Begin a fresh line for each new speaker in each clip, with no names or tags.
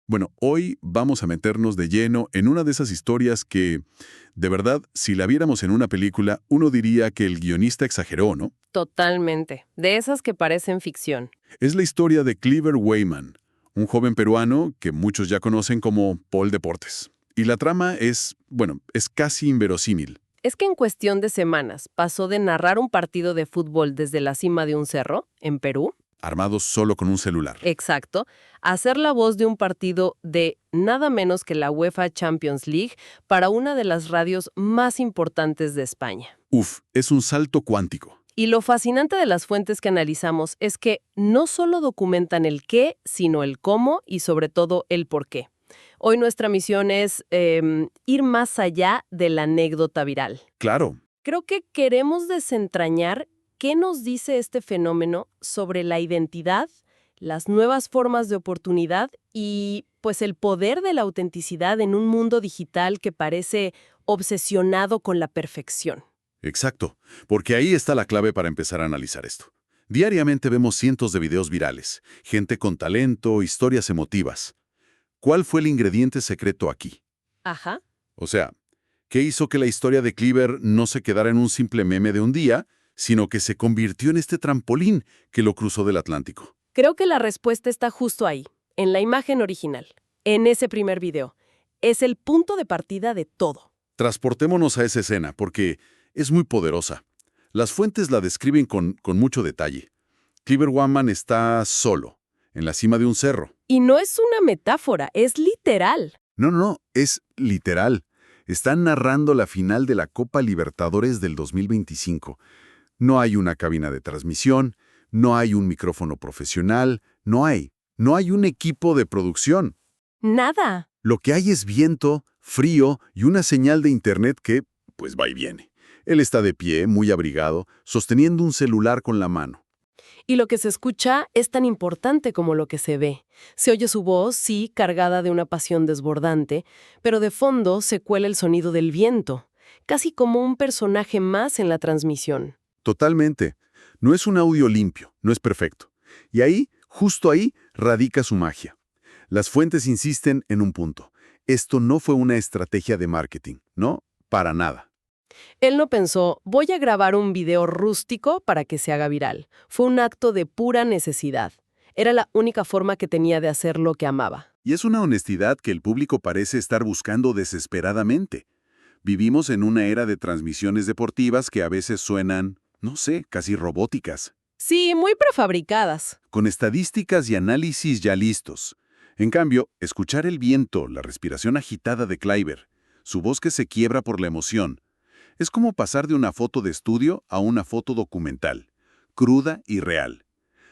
Bueno, hoy vamos a meternos de lleno en una de esas historias que, de verdad, si la viéramos en una película, uno diría que el guionista exageró, ¿no?
Totalmente. De esas que parecen ficción.
Es la historia de Cliver Weyman, un joven peruano que muchos ya conocen como Paul Deportes. Y la trama es, bueno, es casi inverosímil.
Es que en cuestión de semanas pasó de narrar un partido de fútbol desde la cima de un cerro, en Perú,
Armado solo con un celular.
exacto, a ser la voz de un partido de nada menos que la UEFA Champions League para una de las radios más importantes de España.
Uf, es un salto cuántico.
Y lo fascinante de las fuentes que analizamos es que no solo documentan el qué, sino el cómo y sobre todo el por qué. Hoy nuestra misión es ir más allá de la anécdota viral.
Claro,
Creo que queremos desentrañar qué nos dice este fenómeno sobre la identidad, las nuevas formas de oportunidad y, pues, el poder de la autenticidad en un mundo digital que parece obsesionado con la perfección.
exacto, porque ahí está la clave para empezar a analizar esto. Diariamente vemos cientos de videos virales, gente con talento, historias emotivas. ¿Cuál fue el ingrediente secreto aquí?
Ajá.
O sea, ¿qué hizo que la historia de Cleaver no se quedara en un simple meme de un día, sino que se convirtió en este trampolín que lo cruzó del Atlántico?
Creo que la respuesta está justo ahí, en la imagen original, en ese primer video. Es el punto de partida de todo.
Transportémonos a esa escena, porque es muy poderosa. Las fuentes la describen con mucho detalle. Cleaver Wayman está solo, en la cima de un cerro.
Y no es una metáfora, es literal.
No, es literal. Están narrando la final de la Copa Libertadores del 2025. No hay una cabina de transmisión, no hay un micrófono profesional, no hay un equipo de producción.
Nada.
Lo que hay es viento, frío y una señal de internet que, pues, va y viene. Él está de pie, muy abrigado, sosteniendo un celular con la mano.
Y lo que se escucha es tan importante como lo que se ve. Se oye su voz, sí, cargada de una pasión desbordante, pero de fondo se cuela el sonido del viento, casi como un personaje más en la transmisión.
Totalmente. No es un audio limpio, no es perfecto. Y ahí, justo ahí, radica su magia. Las fuentes insisten en un punto. Esto no fue una estrategia de marketing, no, para nada.
Él no pensó, voy a grabar un video rústico para que se haga viral. Fue un acto de pura necesidad. Era la única forma que tenía de hacer lo que amaba.
Y es una honestidad que el público parece estar buscando desesperadamente. Vivimos en una era de transmisiones deportivas que a veces suenan, no sé, casi robóticas,
Sí, muy prefabricadas.
con estadísticas y análisis ya listos. En cambio, escuchar el viento, la respiración agitada de Cliver, su voz que se quiebra por la emoción, es como pasar de una foto de estudio a una foto documental, cruda y real.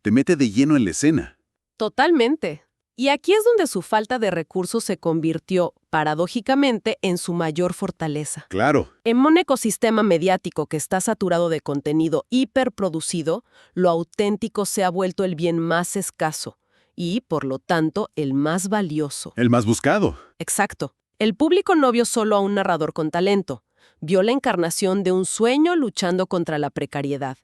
Te mete de lleno en la escena.
Totalmente. Y aquí es donde su falta de recursos se convirtió, paradójicamente, en su mayor fortaleza.
Claro,
En un ecosistema mediático que está saturado de contenido hiperproducido, lo auténtico se ha vuelto el bien más escaso y, por lo tanto, el más valioso.
el más buscado.
Exacto. El público no vio solo a un narrador con talento, vio la encarnación de un sueño luchando contra la precariedad.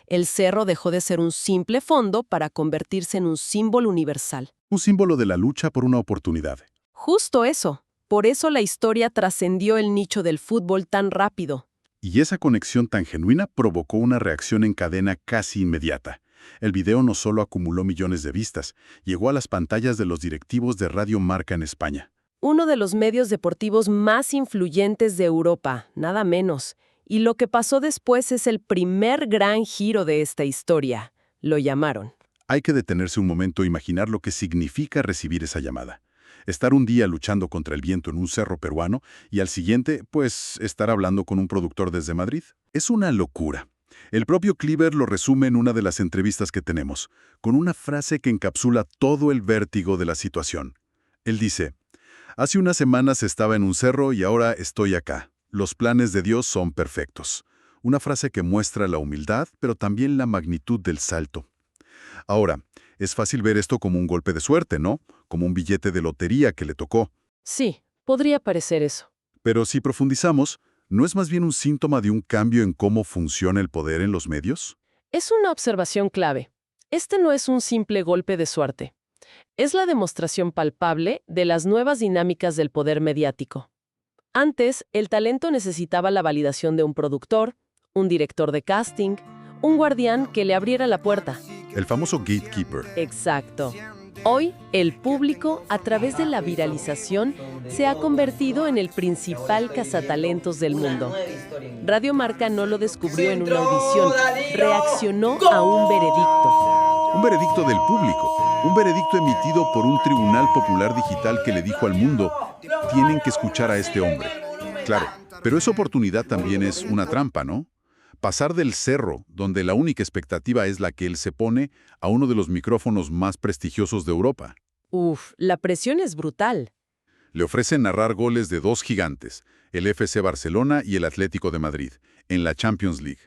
El cerro dejó de ser un simple fondo para convertirse en un símbolo universal.
Un símbolo de la lucha por una oportunidad.
Justo eso. Por eso la historia trascendió el nicho del fútbol tan rápido.
Y esa conexión tan genuina provocó una reacción en cadena casi inmediata. El video no solo acumuló millones de vistas, llegó a las pantallas de los directivos de Radio Marca en España.
Uno de los medios deportivos más influyentes de Europa, nada menos. Y lo que pasó después es el primer gran giro de esta historia. Lo llamaron.
Hay que detenerse un momento e imaginar lo que significa recibir esa llamada. Estar un día luchando contra el viento en un cerro peruano y al siguiente, pues, estar hablando con un productor desde Madrid. Es una locura. El propio Cliver lo resume en una de las entrevistas que tenemos, con una frase que encapsula todo el vértigo de la situación. Él dice: hace unas semanas estaba en un cerro y ahora estoy acá. Los planes de Dios son perfectos. Una frase que muestra la humildad, pero también la magnitud del salto. Ahora, es fácil ver esto como un golpe de suerte, ¿no? Como un billete de lotería que le tocó.
Sí, podría parecer eso.
Pero si profundizamos, ¿no es más bien un síntoma de un cambio en cómo funciona el poder en los medios?
Es una observación clave. Este no es un simple golpe de suerte. Es la demostración palpable de las nuevas dinámicas del poder mediático. Antes, el talento necesitaba la validación de un productor, un director de casting, un guardián que le abriera la puerta.
El famoso gatekeeper.
Exacto. Hoy, el público, a través de la viralización, se ha convertido en el principal cazatalentos del mundo. Radio Marca no lo descubrió en una audición, reaccionó a un veredicto.
Un veredicto del público, un veredicto emitido por un tribunal popular digital que le dijo al mundo, tienen que escuchar a este hombre. Claro, pero esa oportunidad también es una trampa, ¿no? Pasar del cerro, donde la única expectativa es la que él se pone, a uno de los micrófonos más prestigiosos de Europa.
La presión es brutal.
Le ofrecen narrar goles de dos gigantes, el FC Barcelona y el Atlético de Madrid, en la Champions League.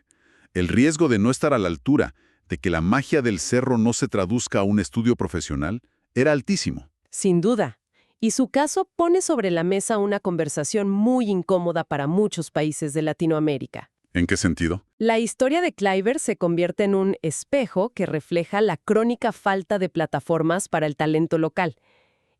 El riesgo de no estar a la altura, de que la magia del cerro no se traduzca a un estudio profesional, era altísimo.
Sin duda. Y su caso pone sobre la mesa una conversación muy incómoda para muchos países de Latinoamérica.
¿En qué sentido?
La historia de Kluivert se convierte en un espejo que refleja la crónica falta de plataformas para el talento local.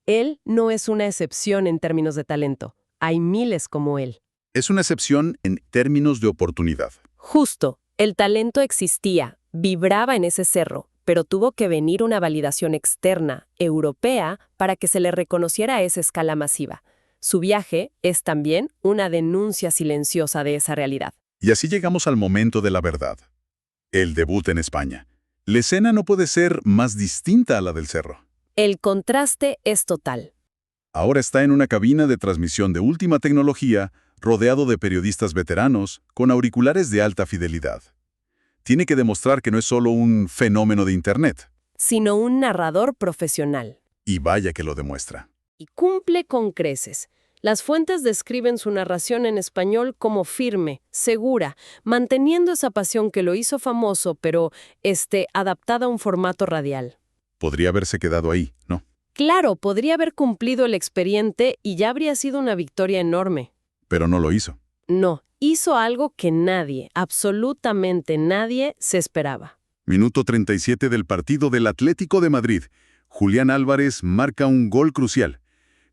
Él no es una excepción en términos de talento. Hay miles como él.
Es una excepción en términos de oportunidad.
Justo, el talento existía, vibraba en ese cerro, pero tuvo que venir una validación externa, europea, para que se le reconociera a esa escala masiva. Su viaje es también una denuncia silenciosa de esa realidad.
Y así llegamos al momento de la verdad. El debut en España. La escena no puede ser más distinta a la del cerro.
El contraste es total.
Ahora está en una cabina de transmisión de última tecnología, rodeado de periodistas veteranos, con auriculares de alta fidelidad. Tiene que demostrar que no es solo un fenómeno de Internet.
Sino un narrador profesional.
Y vaya que lo demuestra.
Y cumple con creces. Las fuentes describen su narración en español como firme, segura, manteniendo esa pasión que lo hizo famoso, pero adaptada a un formato radial.
Podría haberse quedado ahí, ¿no?
Claro, podría haber cumplido el expediente y ya habría sido una victoria enorme.
Pero no lo hizo.
No, hizo algo que nadie, absolutamente nadie, se esperaba.
Minuto 37 del partido del Atlético de Madrid. Julián Álvarez marca un gol crucial.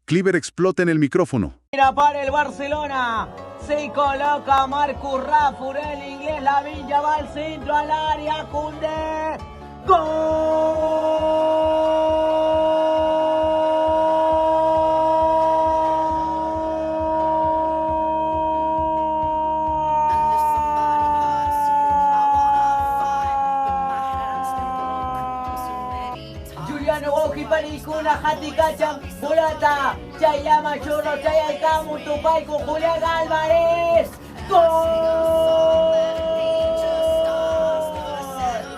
Kluivert explota en el micrófono.
Mira para el Barcelona, se coloca Marcus Rashford, el inglés, la Villa va al centro, al área, Koundé, Juliano Boji Panicuna, Hatikacha, Mulata, Chayama Churro, Chayalcamu, Tupay con Julián Álvarez. ¡Gol!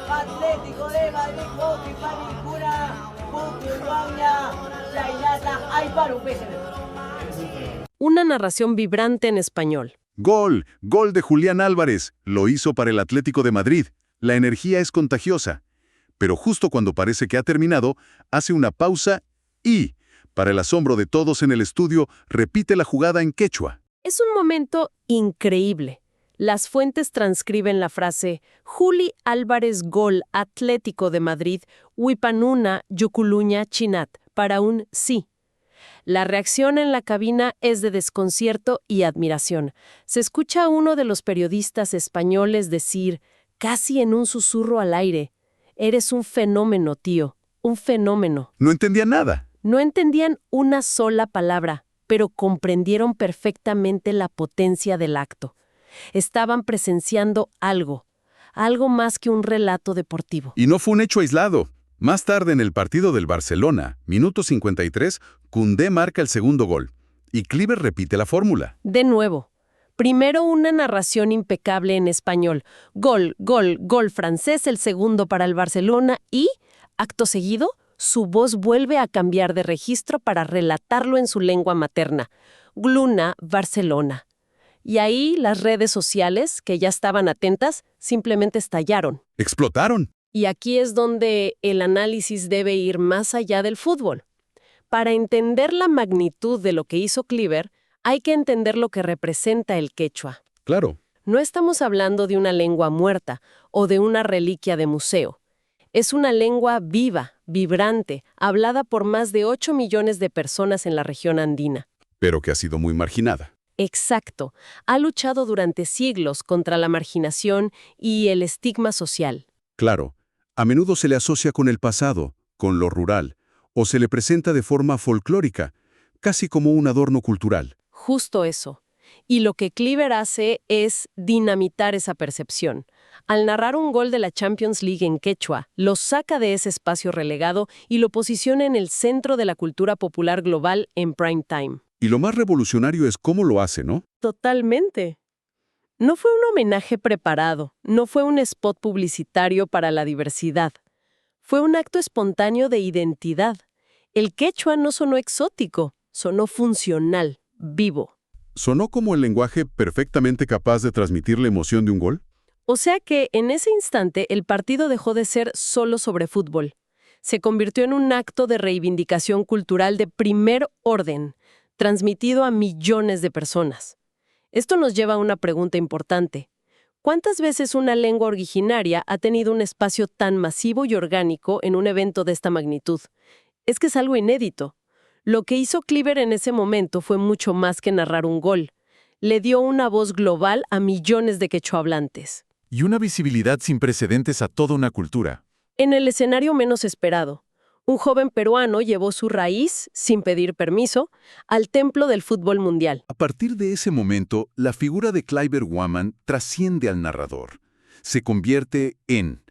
Atlético de Madrid, Boji Panicuna, Bucuruaña, Chaylata, Ayparupe.
Una narración vibrante en español.
Gol, gol de Julián Álvarez. Lo hizo para el Atlético de Madrid. La energía es contagiosa. Pero justo cuando parece que ha terminado, hace una pausa y, para el asombro de todos en el estudio, repite la jugada en quechua.
Es un momento increíble. Las fuentes transcriben la frase Juli Álvarez gol Atlético de Madrid, Huipanuna, Yuculuña, Chinat, para un sí. La reacción en la cabina es de desconcierto y admiración. Se escucha a uno de los periodistas españoles decir, casi en un susurro al aire, «Eres un fenómeno, tío, un fenómeno».
No entendía nada.
No entendían una sola palabra, pero comprendieron perfectamente la potencia del acto. Estaban presenciando algo más que un relato deportivo.
Y no fue un hecho aislado. Más tarde en el partido del Barcelona, minuto 53, Koundé marca el segundo gol. Y Kluivert repite la fórmula.
De nuevo. Primero una narración impecable en español. Gol, gol, gol francés, el segundo para el Barcelona y, acto seguido, su voz vuelve a cambiar de registro para relatarlo en su lengua materna. Gluna, Barcelona. Y ahí las redes sociales, que ya estaban atentas, simplemente estallaron.
¡Explotaron!
Y aquí es donde el análisis debe ir más allá del fútbol. Para entender la magnitud de lo que hizo Kluivert, hay que entender lo que representa el quechua.
Claro.
No estamos hablando de una lengua muerta o de una reliquia de museo. Es una lengua viva, vibrante, hablada por más de 8 millones de personas en la región andina.
Pero que ha sido muy marginada.
Exacto. Ha luchado durante siglos contra la marginación y el estigma social.
Claro, a menudo se le asocia con el pasado, con lo rural, o se le presenta de forma folclórica, casi como un adorno cultural.
Justo eso. Y lo que Kluivert hace es dinamitar esa percepción. Al narrar un gol de la Champions League en quechua, lo saca de ese espacio relegado y lo posiciona en el centro de la cultura popular global en prime time.
Y lo más revolucionario es cómo lo hace, ¿no?
Totalmente. No fue un homenaje preparado, no fue un spot publicitario para la diversidad. Fue un acto espontáneo de identidad. El quechua no sonó exótico, sonó funcional, vivo.
¿Sonó como el lenguaje perfectamente capaz de transmitir la emoción de un gol?
O sea que en ese instante el partido dejó de ser solo sobre fútbol. Se convirtió en un acto de reivindicación cultural de primer orden, transmitido a millones de personas. Esto nos lleva a una pregunta importante. ¿Cuántas veces una lengua originaria ha tenido un espacio tan masivo y orgánico en un evento de esta magnitud? Es que es algo inédito. Lo que hizo Kluivert en ese momento fue mucho más que narrar un gol. Le dio una voz global a millones de quechohablantes.
Y una visibilidad sin precedentes a toda una cultura.
En el escenario menos esperado, un joven peruano llevó su raíz, sin pedir permiso, al templo del fútbol mundial.
A partir de ese momento, la figura de Kluivert Guaman trasciende al narrador. Se convierte en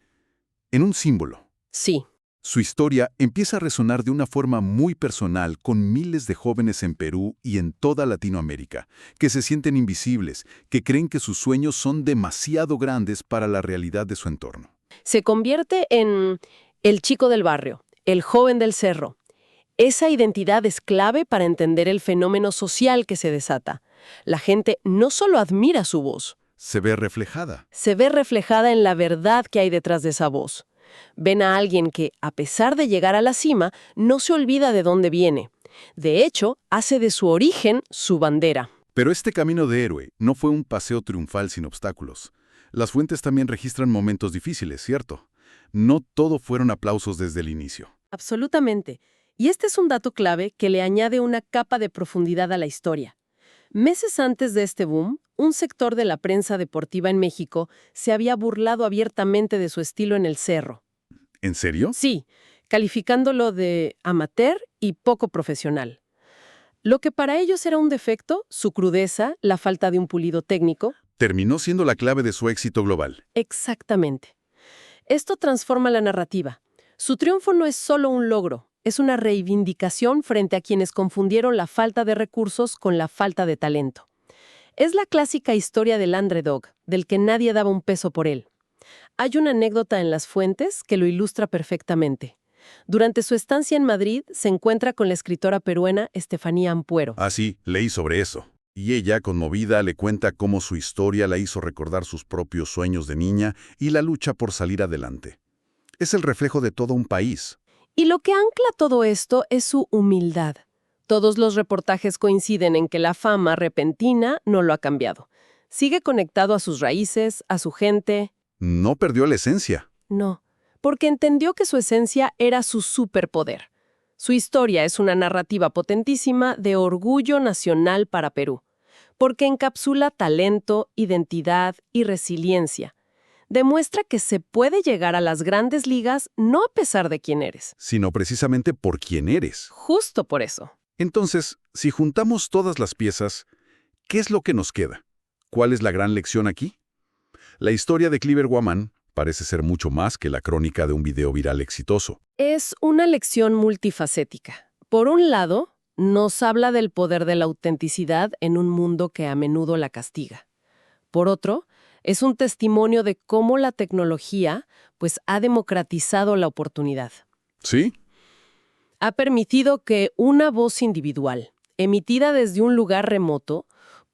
un símbolo.
Sí.
Su historia empieza a resonar de una forma muy personal con miles de jóvenes en Perú y en toda Latinoamérica, que se sienten invisibles, que creen que sus sueños son demasiado grandes para la realidad de su entorno.
Se convierte en el chico del barrio, el joven del cerro. Esa identidad es clave para entender el fenómeno social que se desata. La gente no solo admira su voz.
Se ve reflejada.
Se ve reflejada en la verdad que hay detrás de esa voz. Ven a alguien que, a pesar de llegar a la cima, no se olvida de dónde viene. De hecho, hace de su origen su bandera.
Pero este camino de héroe no fue un paseo triunfal sin obstáculos. Las fuentes también registran momentos difíciles, ¿cierto? No todo fueron aplausos desde el inicio.
Absolutamente. Y este es un dato clave que le añade una capa de profundidad a la historia. Meses antes de este boom, un sector de la prensa deportiva en México se había burlado abiertamente de su estilo en el cerro.
¿En serio?
Sí, calificándolo de amateur y poco profesional. Lo que para ellos era un defecto, su crudeza, la falta de un pulido técnico.
Terminó siendo la clave de su éxito global.
Exactamente. Esto transforma la narrativa. Su triunfo no es solo un logro, es una reivindicación frente a quienes confundieron la falta de recursos con la falta de talento. Es la clásica historia del underdog, del que nadie daba un peso por él. Hay una anécdota en las fuentes que lo ilustra perfectamente. Durante su estancia en Madrid, se encuentra con la escritora peruana Estefanía Ampuero.
Ah, sí, leí sobre eso. Y ella, conmovida, le cuenta cómo su historia la hizo recordar sus propios sueños de niña y la lucha por salir adelante. Es el reflejo de todo un país.
Y lo que ancla todo esto es su humildad. Todos los reportajes coinciden en que la fama repentina no lo ha cambiado. Sigue conectado a sus raíces, a su gente.
No perdió la esencia.
No, porque entendió que su esencia era su superpoder. Su historia es una narrativa potentísima de orgullo nacional para Perú, porque encapsula talento, identidad y resiliencia. Demuestra que se puede llegar a las grandes ligas no a pesar de quién eres.
Sino precisamente por quién eres.
Justo por eso.
Entonces, si juntamos todas las piezas, ¿qué es lo que nos queda? ¿Cuál es la gran lección aquí? La historia de Kluivert Guaman parece ser mucho más que la crónica de un video viral exitoso.
Es una lección multifacética. Por un lado, nos habla del poder de la autenticidad en un mundo que a menudo la castiga. Por otro, es un testimonio de cómo la tecnología, ha democratizado la oportunidad.
¿Sí?
Ha permitido que una voz individual, emitida desde un lugar remoto,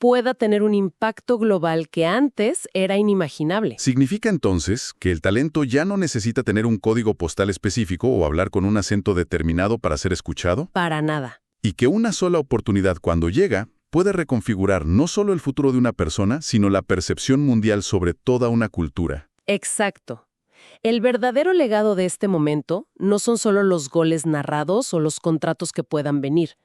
pueda tener un impacto global que antes era inimaginable.
¿Significa entonces que el talento ya no necesita tener un código postal específico o hablar con un acento determinado para ser escuchado?
Para nada.
Y que una sola oportunidad cuando llega puede reconfigurar no solo el futuro de una persona, sino la percepción mundial sobre toda una cultura.
Exacto. El verdadero legado de este momento no son solo los goles narrados o los contratos que puedan venir.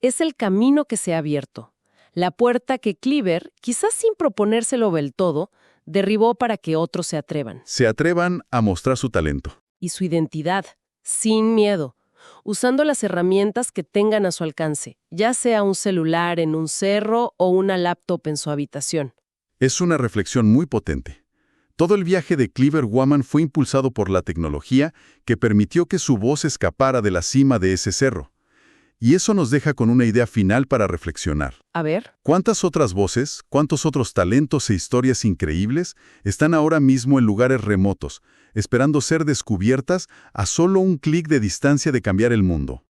Es el camino que se ha abierto. La puerta que Kluivert, quizás sin proponérselo del todo, derribó para que otros se atrevan.
Se atrevan a mostrar su talento.
Y su identidad, sin miedo, usando las herramientas que tengan a su alcance, ya sea un celular en un cerro o una laptop en su habitación.
Es una reflexión muy potente. Todo el viaje de Kluivert Guaman fue impulsado por la tecnología que permitió que su voz escapara de la cima de ese cerro. Y eso nos deja con una idea final para reflexionar.
A ver.
¿Cuántas otras voces, cuántos otros talentos e historias increíbles están ahora mismo en lugares remotos, esperando ser descubiertas a solo un clic de distancia de cambiar el mundo?